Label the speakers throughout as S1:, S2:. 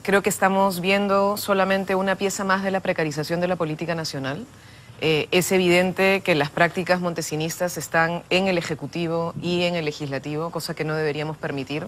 S1: Creo que estamos viendo solamente una pieza más de la precarización de la política nacional. Es evidente que las prácticas montesinistas están en el Ejecutivo y en el Legislativo, cosa que no deberíamos permitir.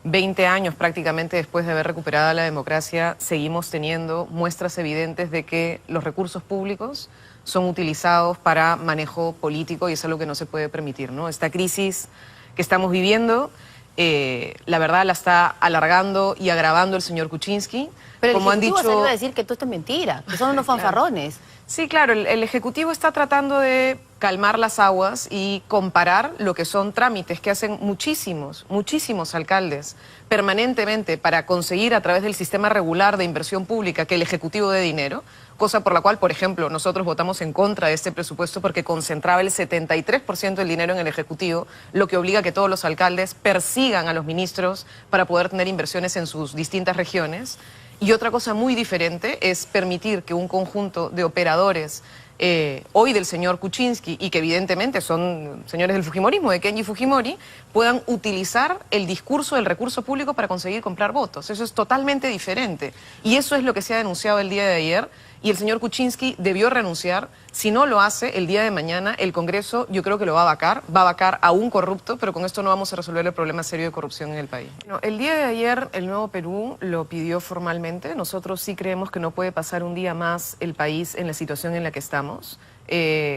S1: 20 años prácticamente después de haber recuperado la democracia, seguimos teniendo muestras evidentes de que los recursos públicos son utilizados para manejo político y es algo que no se puede permitir, ¿no? Esta crisis que estamos viviendo, la verdad la está alargando y agravando el señor Kuczynski.
S2: Pero
S1: como
S2: el Ejecutivo
S1: han dicho,
S2: salió a decir que todo esto es mentira, que son unos fanfarrones.
S1: Sí, claro, el Ejecutivo está tratando de calmar las aguas y comparar lo que son trámites que hacen muchísimos alcaldes permanentemente para conseguir a través del sistema regular de inversión pública que el Ejecutivo dé dinero, cosa por la cual, por ejemplo, nosotros votamos en contra de este presupuesto porque concentraba el 73% del dinero en el Ejecutivo, lo que obliga a que todos los alcaldes persigan a los ministros para poder tener inversiones en sus distintas regiones. Y otra cosa muy diferente es permitir que un conjunto de operadores hoy del señor Kuczynski y que evidentemente son señores del Fujimorismo, de Kenji Fujimori, puedan utilizar el discurso del recurso público para conseguir comprar votos. Eso es totalmente diferente. Y eso es lo que se ha denunciado el día de ayer y el señor Kuczynski debió renunciar. Si no lo hace, el día de mañana el Congreso yo creo que lo va a vacar a un corrupto, pero con esto no vamos a resolver el problema serio de corrupción en el país. No, el día de ayer el Nuevo Perú lo pidió formalmente. Nosotros sí creemos que no puede pasar un día más el país en la situación en la que estamos.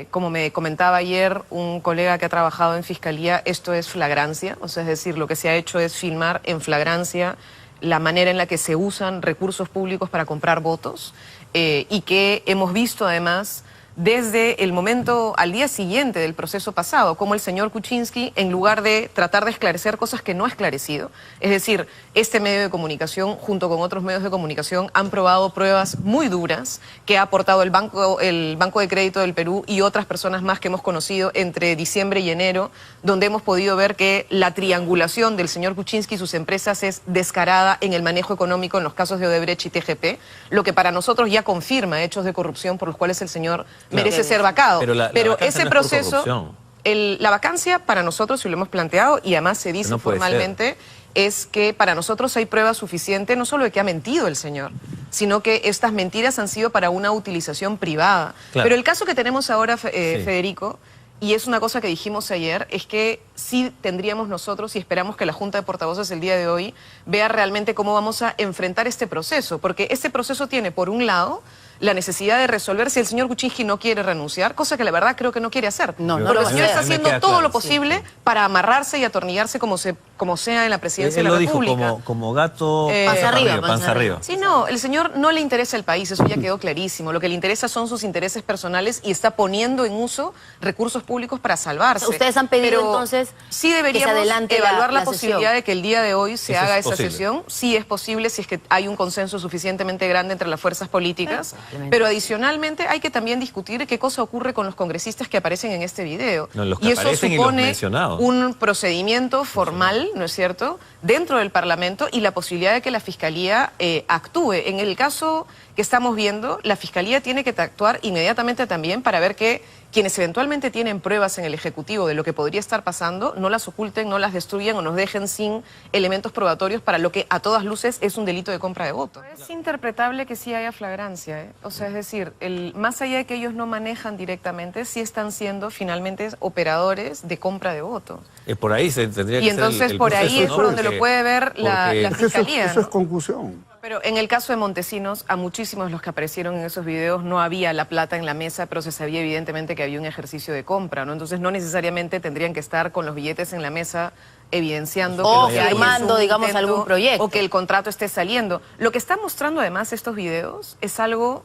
S1: Como me comentaba ayer un colega que ha trabajado en Fiscalía, esto es flagrancia, o sea, es decir, lo que se ha hecho es filmar en flagrancia la manera en la que se usan recursos públicos para comprar votos y que hemos visto además desde el momento al día siguiente del proceso pasado, como el señor Kuczynski, en lugar de tratar de esclarecer cosas que no ha esclarecido, es decir, este medio de comunicación junto con otros medios de comunicación han probado pruebas muy duras que ha aportado el Banco de Crédito del Perú y otras personas más que hemos conocido entre diciembre y enero, donde hemos podido ver que la triangulación del señor Kuczynski y sus empresas es descarada en el manejo económico en los casos de Odebrecht y TGP, lo que para nosotros ya confirma hechos de corrupción por los cuales el señor merece ser vacado.
S3: Pero
S1: ese
S3: no
S1: proceso, la vacancia para nosotros, si lo hemos planteado, y además se dice formalmente, es que para nosotros hay prueba suficiente, no solo de que ha mentido el señor, sino que estas mentiras han sido para una utilización privada.
S3: Claro.
S1: Pero el caso que tenemos ahora, Federico, y es una cosa que dijimos ayer, es que sí tendríamos nosotros, y esperamos que la Junta de Portavoces el día de hoy vea realmente cómo vamos a enfrentar este proceso, porque este proceso tiene, por un lado, la necesidad de resolver si el señor Kuczynski no quiere renunciar, cosa que la verdad creo que no quiere hacer.
S2: No
S1: porque
S2: lo
S1: el
S2: va a
S1: señor
S2: hacer.
S1: está haciendo todo lo posible para amarrarse y atornillarse como sea en la presidencia de la República.
S3: Él lo dijo como gato
S2: panza arriba.
S1: Sí, no, el señor no le interesa el país, eso ya quedó clarísimo. Lo que le interesa son sus intereses personales y está poniendo en uso recursos públicos para salvarse.
S2: Ustedes han pedido entonces
S1: sí deberíamos
S2: que se adelante
S1: evaluar la
S2: sesión.
S1: posibilidad de que el día de hoy se haga esa
S3: posible.
S1: sesión. Sí es posible si es que hay un consenso suficientemente grande entre las fuerzas políticas, pero adicionalmente hay que también discutir qué cosa ocurre con los congresistas que aparecen en este video.
S3: No, los que
S1: y eso
S3: aparecen y los
S1: supone
S3: mencionados.
S1: un procedimiento formal, ¿no es cierto?, dentro del Parlamento y la posibilidad de que la Fiscalía actúe. En el caso que estamos viendo, la Fiscalía tiene que actuar inmediatamente también para ver que quienes eventualmente tienen pruebas en el Ejecutivo de lo que podría estar pasando, no las oculten, no las destruyan o nos dejen sin elementos probatorios para lo que a todas luces es un delito de compra de votos. Es interpretable que sí haya flagrancia, ¿eh? O sea, es decir, más allá de que ellos no manejan directamente, sí están siendo finalmente operadores de compra de votos.
S3: Por ahí se tendría que
S1: Y
S3: ser
S1: entonces
S3: el
S1: por ahí
S3: proceso,
S1: es por donde lo puede ver la Fiscalía.
S4: Eso es conclusión.
S1: Pero en el caso de Montesinos, a muchísimos de los que aparecieron en esos videos no había la plata en la mesa, pero se sabía evidentemente que había un ejercicio de compra, ¿no? Entonces no necesariamente tendrían que estar con los billetes en la mesa evidenciando
S2: o
S1: que lo que
S2: firmando,
S1: hay es un
S2: digamos,
S1: intento,
S2: algún proyecto.
S1: o que el contrato esté saliendo. Lo que están mostrando además estos videos es algo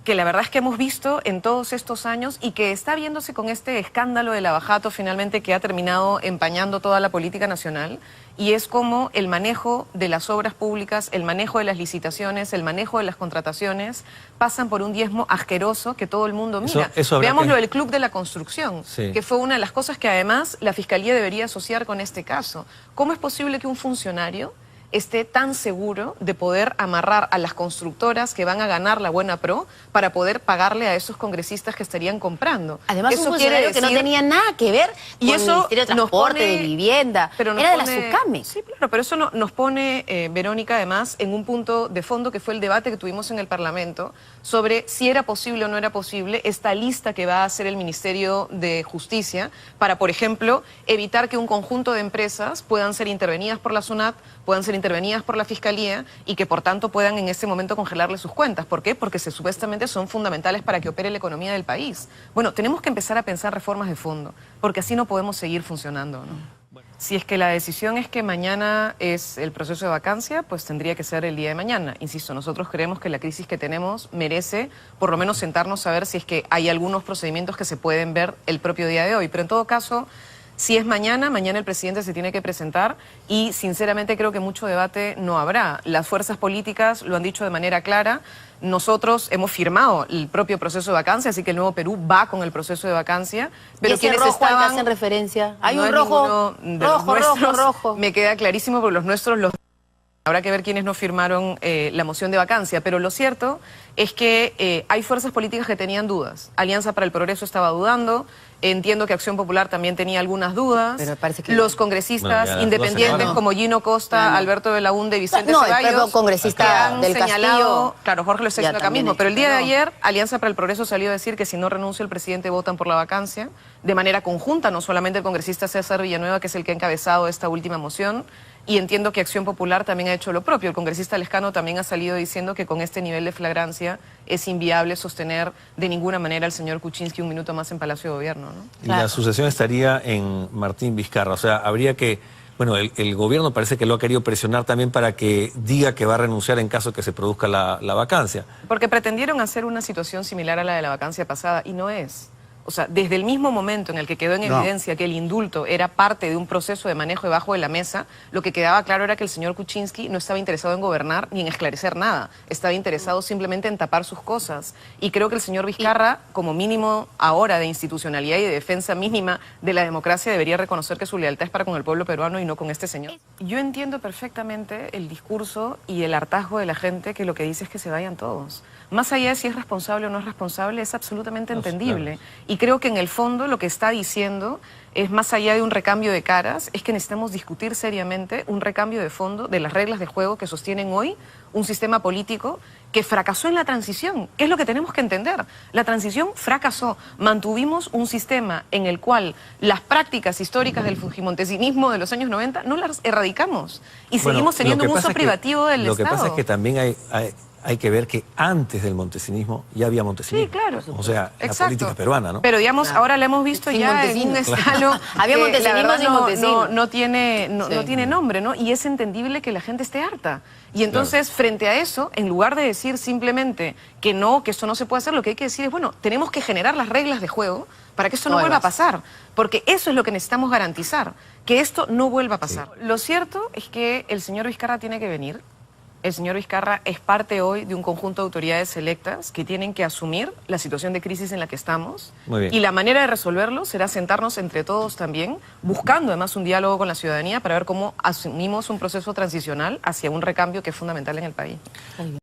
S1: que la verdad es que hemos visto en todos estos años y que está viéndose con este escándalo de Lavajato finalmente que ha terminado empañando toda la política nacional, y es como el manejo de las obras públicas, el manejo de las licitaciones, el manejo de las contrataciones pasan por un diezmo asqueroso que todo el mundo mira. Veamos lo del Club de la Construcción, que fue una de las cosas que además la Fiscalía debería asociar con este caso. ¿Cómo es posible que un funcionario esté tan seguro de poder amarrar a las constructoras que van a ganar la buena pro para poder pagarle a esos congresistas que estarían comprando.
S2: Además,
S1: eso
S2: un funcionario que no tenía nada que ver con el Ministerio de Transporte, de Vivienda, era de la SUCAME.
S1: Sí, claro, pero eso nos pone, Verónica, además, en un punto de fondo que fue el debate que tuvimos en el Parlamento sobre si era posible o no era posible esta lista que va a hacer el Ministerio de Justicia para, por ejemplo, evitar que un conjunto de empresas puedan ser intervenidas por la SUNAT, puedan ser intervenidas por la Fiscalía y que por tanto puedan en ese momento congelarle sus cuentas. ¿Por qué? Porque supuestamente son fundamentales para que opere la economía del país. Bueno, tenemos que empezar a pensar reformas de fondo, porque así no podemos seguir funcionando, ¿no? Si es que la decisión es que mañana es el proceso de vacancia, pues tendría que ser el día de mañana. Insisto, nosotros creemos que la crisis que tenemos merece por lo menos sentarnos a ver si es que hay algunos procedimientos que se pueden ver el propio día de hoy. Pero en todo caso, si es mañana el presidente se tiene que presentar y sinceramente creo que mucho debate no habrá. Las fuerzas políticas lo han dicho de manera clara. Nosotros hemos firmado el propio proceso de vacancia, así que el Nuevo Perú va con el proceso de vacancia.
S2: Pero ¿y ese rojo al que hacen referencia? Hay un rojo, rojo.
S1: Me queda clarísimo porque los nuestros habrá que ver quiénes no firmaron la moción de vacancia, pero lo cierto es que hay fuerzas políticas que tenían dudas. Alianza para el Progreso estaba dudando, entiendo que Acción Popular también tenía algunas dudas.
S2: Pero parece que
S1: los congresistas independientes como Gino Costa, Alberto Belaúnde, Vicente Ceballos,
S2: el congresista del Castillo.
S1: Claro, Jorge lo está diciendo acá mismo, pero el día de ayer Alianza para el Progreso salió a decir que si no renuncia el presidente votan por la vacancia, de manera conjunta, no solamente el congresista César Villanueva, que es el que ha encabezado esta última moción. Y entiendo que Acción Popular también ha hecho lo propio. El congresista Lescano también ha salido diciendo que con este nivel de flagrancia es inviable sostener de ninguna manera al señor Kuczynski un minuto más en Palacio de Gobierno, ¿no?
S3: Y la sucesión estaría en Martín Vizcarra. O sea, habría que... Bueno, el gobierno parece que lo ha querido presionar también para que diga que va a renunciar en caso que se produzca la vacancia.
S1: Porque pretendieron hacer una situación similar a la de la vacancia pasada y no es. O sea, desde el mismo momento en el que quedó en evidencia que el indulto era parte de un proceso de manejo debajo de la mesa, lo que quedaba claro era que el señor Kuczynski no estaba interesado en gobernar ni en esclarecer nada. Estaba interesado simplemente en tapar sus cosas. Y creo que el señor Vizcarra, como mínimo ahora de institucionalidad y de defensa mínima de la democracia, debería reconocer que su lealtad es para con el pueblo peruano y no con este señor. Yo entiendo perfectamente el discurso y el hartazgo de la gente que lo que dice es que se vayan todos. Más allá de si es responsable o no es responsable, es absolutamente entendible. Claro. Y creo que en el fondo lo que está diciendo es, más allá de un recambio de caras, es que necesitamos discutir seriamente un recambio de fondo de las reglas de juego que sostienen hoy un sistema político que fracasó en la transición, que es lo que tenemos que entender. La transición fracasó. Mantuvimos un sistema en el cual las prácticas históricas del fujimontesinismo de los años 90 no las erradicamos. Y seguimos teniendo un uso privativo del Estado.
S3: Lo que pasa es que también hay que ver que antes del montesinismo ya había montesinismo.
S1: Sí, claro.
S3: O sea, la política peruana, ¿no?
S1: Pero digamos, ahora la hemos visto sin ya en un escalo
S2: había montesinismo sin montesinismo.
S1: No tiene nombre, ¿no? Y es entendible que la gente esté harta. Y entonces, frente a eso, en lugar de decir simplemente que no, que esto no se puede hacer, lo que hay que decir es, bueno, tenemos que generar las reglas de juego para que esto no vuelva a pasar. Porque eso es lo que necesitamos garantizar, que esto no vuelva a pasar. Sí. Lo cierto es que el señor Vizcarra tiene que venir. El señor Vizcarra es parte hoy de un conjunto de autoridades electas que tienen que asumir la situación de crisis en la que estamos.
S3: Muy bien.
S1: Y la manera de resolverlo será sentarnos entre todos también, buscando además un diálogo con la ciudadanía para ver cómo asumimos un proceso transicional hacia un recambio que es fundamental en el país.